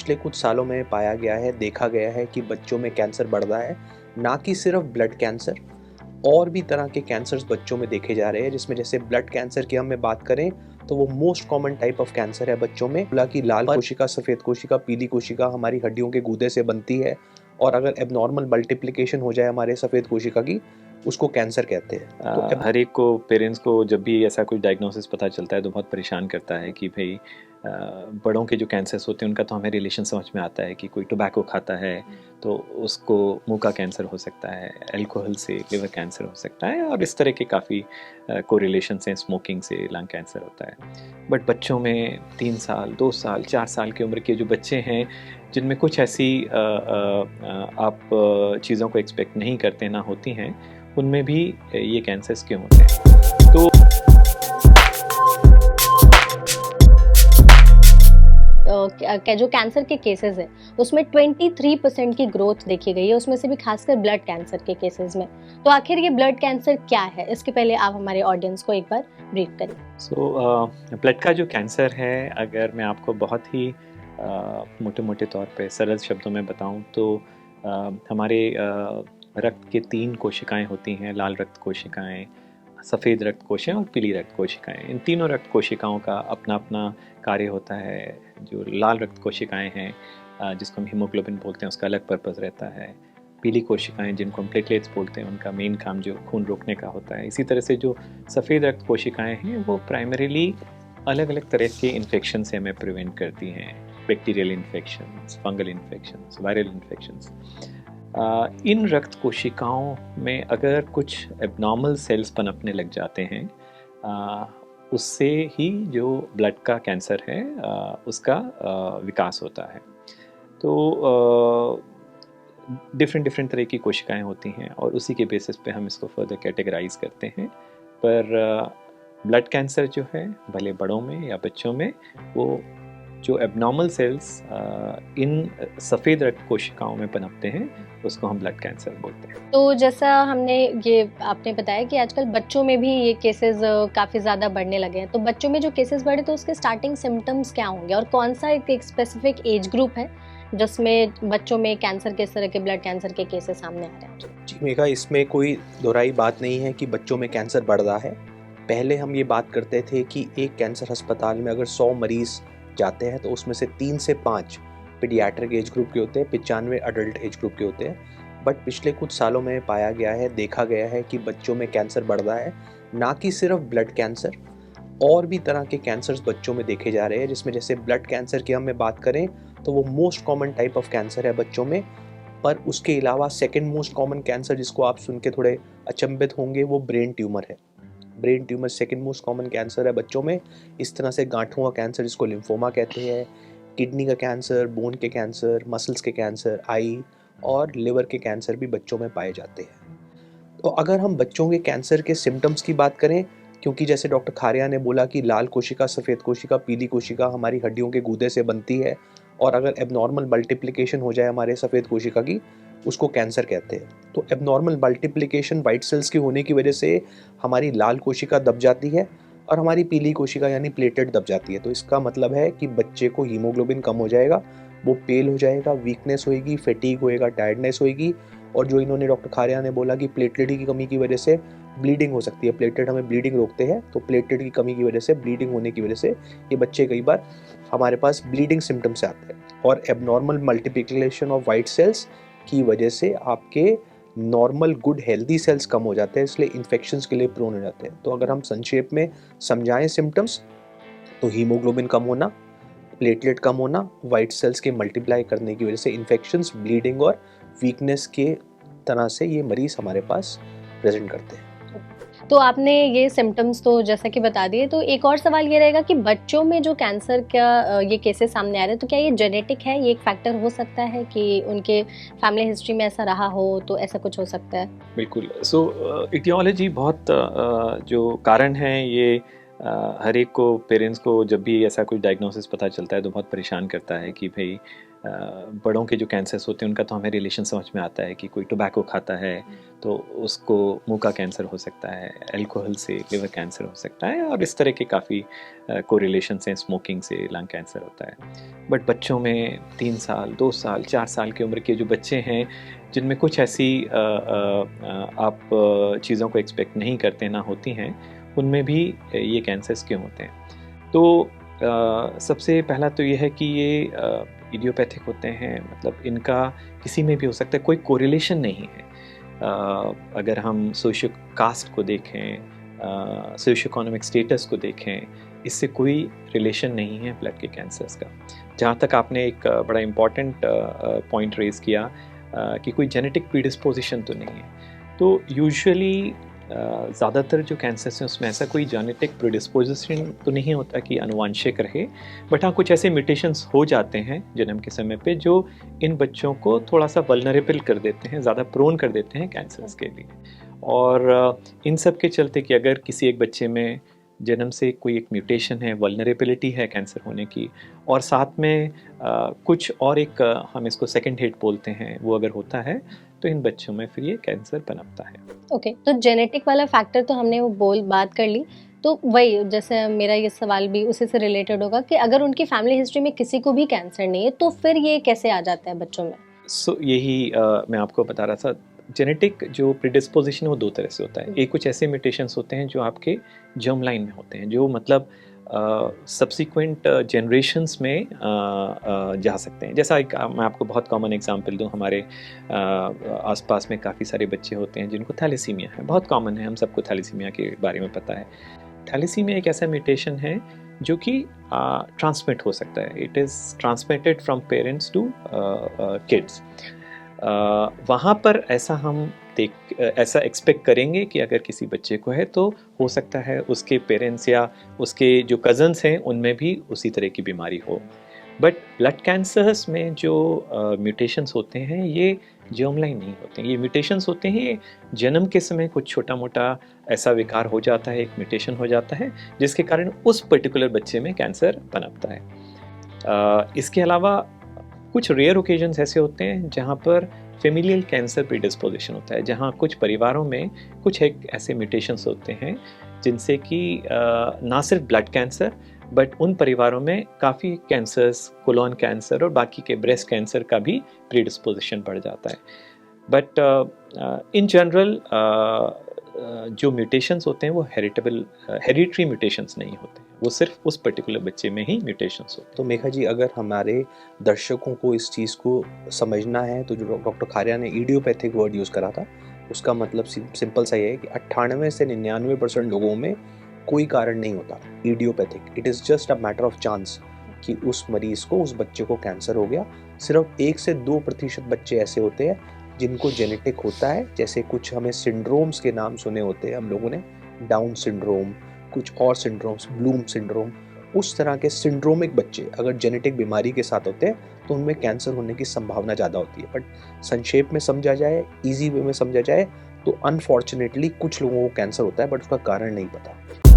पिछले कुछ सालों में पाया गया है, देखा गया है कि बच्चों में कैंसर बढ़ रहा है, ना कि सिर्फ ब्लड कैंसर, और भी तरह के कैंसर्स बच्चों में देखे जा रहे हैं, जिसमें जैसे ब्लड कैंसर की हम बात करें तो वो most common type of cancer है बच्चों में। हालांकि लाल कोशिका, सफ़ेद कोशिका, पीली कोशिका हमारी हड्डियों के गूदे से बनती है, और अगर एबनॉर्मल मल्टीप्लिकेशन हो जाए हमारे सफ़ेद कोशिका की, उसको कैंसर कहते हैं। तो हर एक को, पेरेंट्स को जब भी ऐसा कुछ डायग्नोसिस पता चलता है तो बहुत परेशान करता है कि भाई बड़ों के जो कैंसर्स होते हैं उनका तो हमें रिलेशन समझ में आता है कि कोई टोबैको खाता है तो उसको मुंह का कैंसर हो सकता है, अल्कोहल से लिवर कैंसर हो सकता है, और इस तरह के काफ़ी कोरिलेशंस हैं, स्मोकिंग से लंग कैंसर होता है। बट बच्चों में 3 साल, 2 साल, 4 साल की उम्र के जो बच्चे हैं जिनमें कुछ ऐसी आप चीज़ों को एक्सपेक्ट नहीं करते ना होती हैं, उनमें भी ये कैंसर्स क्यों होते हैं। तो जो कैंसर के केसेस हैं उसमें 23% की ग्रोथ देखी गई है, उसमें से भी खासकर ब्लड कैंसर के केसेस में। तो आखिर ये ब्लड कैंसर क्या है, इसके पहले आप हमारे ऑडियंस को एक बार ब्रीफ करें। ब्लड का जो कैंसर है, अगर मैं आपको बहुत ही मोटे मोटे तौर पे सरल शब्दों में बताऊं तो हमारे रक्त के 3 कोशिकाएं होती हैं, लाल रक्त कोशिकाएं, सफ़ेद रक्त कोशिकाएं और पीली रक्त कोशिकाएं। इन तीनों रक्त कोशिकाओं का अपना अपना कार्य होता है। जो लाल रक्त कोशिकाएं हैं जिसको हम हीमोग्लोबिन बोलते हैं, उसका अलग पर्पज़ रहता है। पीली कोशिकाएं जिनको हम प्लेटलेट्स बोलते हैं, उनका मेन काम जो खून रोकने का होता है। इसी तरह से जो सफ़ेद रक्त कोशिकाएं हैं वो प्राइमरीली अलग अलग तरह के इन्फेक्शन से हमें प्रिवेंट करती हैं। Bacterial infections, fungal infections, viral infections. इन रक्त कोशिकाओं में अगर कुछ एबनॉर्मल सेल्स पनपने लग जाते हैं, उससे ही जो ब्लड का कैंसर है उसका विकास होता है। तो डिफरेंट डिफरेंट तरह की कोशिकाएं होती हैं और उसी के बेसिस पे हम इसको फर्दर कैटेगराइज करते हैं। पर ब्लड कैंसर जो है, भले बड़ों में या बच्चों में, वो जो एबनॉर्मल सेल्स इन सफ़ेद रक्त कोशिकाओं में पनपते हैं, उसको हम ब्लड कैंसर बोलते हैं। तो जैसा आपने बताया कि आजकल बच्चों में भी ये केसेस काफ़ी ज़्यादा बढ़ने लगे हैं, तो बच्चों में जो केसेस बढ़े तो उसके स्टार्टिंग सिम्टम्स क्या होंगे, और कौन सा एक स्पेसिफिक एज ग्रुप है जिसमें बच्चों में कैंसर के, इस तरह के ब्लड कैंसर के केसेस सामने आ रहे हैं? जी मेघा, इसमें कोई दोहराई बात नहीं है कि बच्चों में कैंसर बढ़ रहा है। पहले हम ये बात करते थे कि एक कैंसर अस्पताल में अगर 100 मरीज जाते हैं तो उसमें से 3 से 5 पीडियाट्रिक एज ग्रुप के होते हैं, 95 अडल्ट एज ग्रुप के होते हैं। बट पिछले कुछ सालों में पाया गया है, देखा गया है कि बच्चों में कैंसर बढ़ रहा है, ना कि सिर्फ ब्लड कैंसर, और भी तरह के कैंसर्स बच्चों में देखे जा रहे हैं, जिसमें जैसे ब्लड कैंसर की हम बात करें तो वो most common type of cancer है बच्चों में। पर उसके अलावा सेकेंड मोस्ट कॉमन कैंसर, जिसको आप सुन के थोड़े अचंभित होंगे, वो ब्रेन ट्यूमर है। Brain tumour second most common cancer है बच्चों में। इस तरह से गांठों का कैंसर, जिसको लिम्फोमा कहते हैं, किडनी का कैंसर, बोन के कैंसर, मसल्स के कैंसर, आई और लिवर के कैंसर भी बच्चों में पाए जाते हैं। तो अगर हम बच्चों के कैंसर के सिम्टम्स की बात करें, क्योंकि जैसे डॉक्टर खारिया ने बोला कि लाल कोशिका, सफ़ेद कोशिका, पीली कोशिका हमारी हड्डियों के गूदे से बनती है, और अगर एबनॉर्मल मल्टीप्लिकेशन हो जाए हमारे सफ़ेद कोशिका की, उसको कैंसर कहते हैं। तो एबनॉर्मल मल्टीप्लिकेशन वाइट सेल्स की होने की वजह से हमारी लाल कोशिका दब जाती है और हमारी पीली कोशिका यानी प्लेटलेट दब जाती है। तो इसका मतलब है कि बच्चे को हीमोग्लोबिन कम हो जाएगा, वो पेल हो जाएगा, वीकनेस होएगी, फैटीग होएगा, टायर्डनेस होएगी, और जो इन्होंने डॉक्टर खारिया ने बोला कि प्लेटलेट की कमी की वजह से ब्लीडिंग हो सकती है। प्लेटलेट हमें ब्लीडिंग रोकते हैं, तो प्लेटलेट की कमी की वजह से, ब्लीडिंग होने की वजह से ये बच्चे कई बार हमारे पास ब्लीडिंग सिम्टम्स आते हैं। और abnormal multiplication of white cells की वजह से आपके नॉर्मल गुड हेल्दी सेल्स कम हो जाते हैं, इसलिए इन्फेक्शंस के लिए प्रोन हो जाते हैं। तो अगर हम संक्षेप में समझाएं सिम्टम्स, तो हीमोग्लोबिन कम होना, प्लेटलेट कम होना, वाइट सेल्स के मल्टीप्लाई करने की वजह से इन्फेक्शंस, ब्लीडिंग और वीकनेस के तरह से ये मरीज हमारे पास प्रेजेंट करते हैं। तो आपने ये सिम्टम्स तो जैसा कि बता दिए, तो एक और सवाल ये रहेगा कि बच्चों में जो कैंसर का ये केसेस सामने आ रहे हैं, तो क्या ये जेनेटिक है, ये एक फैक्टर हो सकता है कि उनके फैमिली हिस्ट्री में ऐसा रहा हो, तो ऐसा कुछ हो सकता है? बिल्कुल। इटियोलॉजी बहुत जो कारण है ये हर एक को, पेरेंट्स को जब भी ऐसा कुछ डायग्नोसिस पता चलता है तो बहुत परेशान करता है कि भाई बड़ों के जो कैंसर्स होते हैं उनका तो हमें रिलेशन समझ में आता है कि कोई टोबैको खाता है तो उसको मुंह का कैंसर हो सकता है, अल्कोहल से लिवर कैंसर हो सकता है, और इस तरह के काफ़ी कोरिलेशंस हैं, स्मोकिंग से लंग कैंसर होता है। बट बच्चों में 3 साल, 2 साल, 4 साल की उम्र के जो बच्चे हैं जिनमें कुछ ऐसी आप चीज़ों को एक्सपेक्ट नहीं करते ना होती हैं, उनमें भी ये कैंसर्स क्यों होते हैं। तो सबसे पहला तो ये है कि ये इडियोपैथिक होते हैं, मतलब इनका किसी में भी हो सकता है, कोई कोरिलेशन नहीं है। अगर हम सोशियो कास्ट को देखें, सोशियो इकोनॉमिक स्टेटस को देखें, इससे कोई रिलेशन नहीं है ब्लड के कैंसर्स का। जहाँ तक आपने एक बड़ा इम्पॉर्टेंट पॉइंट रेज़ किया कि कोई जेनेटिक प्रीडिस्पोजिशन तो नहीं है, तो यूजुअली ज़्यादातर जो कैंसर्स हैं उसमें ऐसा कोई जेनेटिक प्रीडिस्पोजिशन तो नहीं होता कि अनुवांशिक रहे, बट हाँ कुछ ऐसे म्यूटेशंस हो जाते हैं जन्म के समय पे जो इन बच्चों को थोड़ा सा वल्नरेबल कर देते हैं, ज़्यादा प्रोन कर देते हैं कैंसर्स के लिए। और इन सब के चलते कि अगर किसी एक बच्चे में जन्म से कोई एक म्यूटेशन है, वल्नरेबिलिटी है कैंसर होने की, और साथ में कुछ और एक हम इसको सेकंड हिट बोलते हैं, वो अगर होता है तो इन बच्चों में फिर ये कैंसर पनपता है। ओके, तो जेनेटिक वाला फैक्टर तो हमने वो बात कर ली, तो वही जैसे मेरा ये सवाल भी उसी से रिलेटेड होगा कि अगर उनकी फैमिली हिस्ट्री में किसी को भी कैंसर नहीं है तो फिर ये कैसे आ जाता है बच्चों में? यही मैं आपको बता रहा था, जेनेटिक जो प्रीडिस्पोजिशन है वो 2 तरह से होता है। एक कुछ ऐसे म्यूटेशंस होते हैं जो आपके जर्म लाइन में होते हैं, जो मतलब सब्सिक्वेंट जनरेशंस में जा सकते हैं। जैसा मैं आपको बहुत कॉमन एग्जांपल दूं, हमारे आसपास में काफ़ी सारे बच्चे होते हैं जिनको थैलेसीमिया है, बहुत कॉमन है, हम सबको थैलेसीमिया के बारे में पता है। थैलेसीमिया एक ऐसा म्यूटेशन है जो कि ट्रांसमिट हो सकता है, it is transmitted from parents to kids. वहाँ पर ऐसा हम ऐसा एक्सपेक्ट करेंगे कि अगर किसी बच्चे को है तो हो सकता है उसके पेरेंट्स या उसके जो कज़न्स हैं उनमें भी उसी तरह की बीमारी हो। बट ब्लड कैंसर्स में जो म्यूटेशंस होते हैं ये जर्म लाइन नहीं होते हैं, ये म्यूटेशंस होते हैं, ये जन्म के समय कुछ छोटा मोटा ऐसा विकार हो जाता है, एक म्यूटेशन हो जाता है जिसके कारण उस पर्टिकुलर बच्चे में कैंसर पनपता है। इसके अलावा कुछ रेयर ओकेजन्स ऐसे होते हैं जहाँ पर फेमिलियल कैंसर प्रीडिस्पोजिशन होता है, जहाँ कुछ परिवारों में कुछ एक ऐसे म्यूटेशंस होते हैं जिनसे कि ना सिर्फ ब्लड कैंसर बट उन परिवारों में काफ़ी कैंसर्स, कोलोन कैंसर और बाकी के ब्रेस्ट कैंसर का भी प्रीडिस्पोजिशन बढ़ जाता है। बट इन जनरल जो म्यूटेशंस होते हैं वो हेरिटरी म्यूटेशंस नहीं होते, वो सिर्फ उस पर्टिकुलर बच्चे में ही म्यूटेशंस होते हैं। तो मेघा जी, अगर हमारे दर्शकों को इस चीज़ को समझना है तो जो डॉक्टर खारिया ने इडियोपैथिक वर्ड यूज़ करा था उसका मतलब सिंपल सा ये है कि 98 से 99% लोगों में कोई कारण नहीं होता idiopathic. It is just a matter of chance कि उस मरीज़ को, उस बच्चे को कैंसर हो गया। सिर्फ 1 से 2% बच्चे ऐसे होते हैं जिनको जेनेटिक होता है, जैसे कुछ हमें सिंड्रोम्स के नाम सुने होते हैं हम लोगों ने, डाउन सिंड्रोम, कुछ और सिंड्रोम्स, ब्लूम सिंड्रोम, उस तरह के सिंड्रोमिक बच्चे अगर जेनेटिक बीमारी के साथ होते हैं तो उनमें कैंसर होने की संभावना ज़्यादा होती है। बट संक्षेप में समझा जाए, इजी वे में समझा जाए तो अनफॉर्चुनेटली कुछ लोगों को कैंसर होता है बट उसका कारण नहीं पता।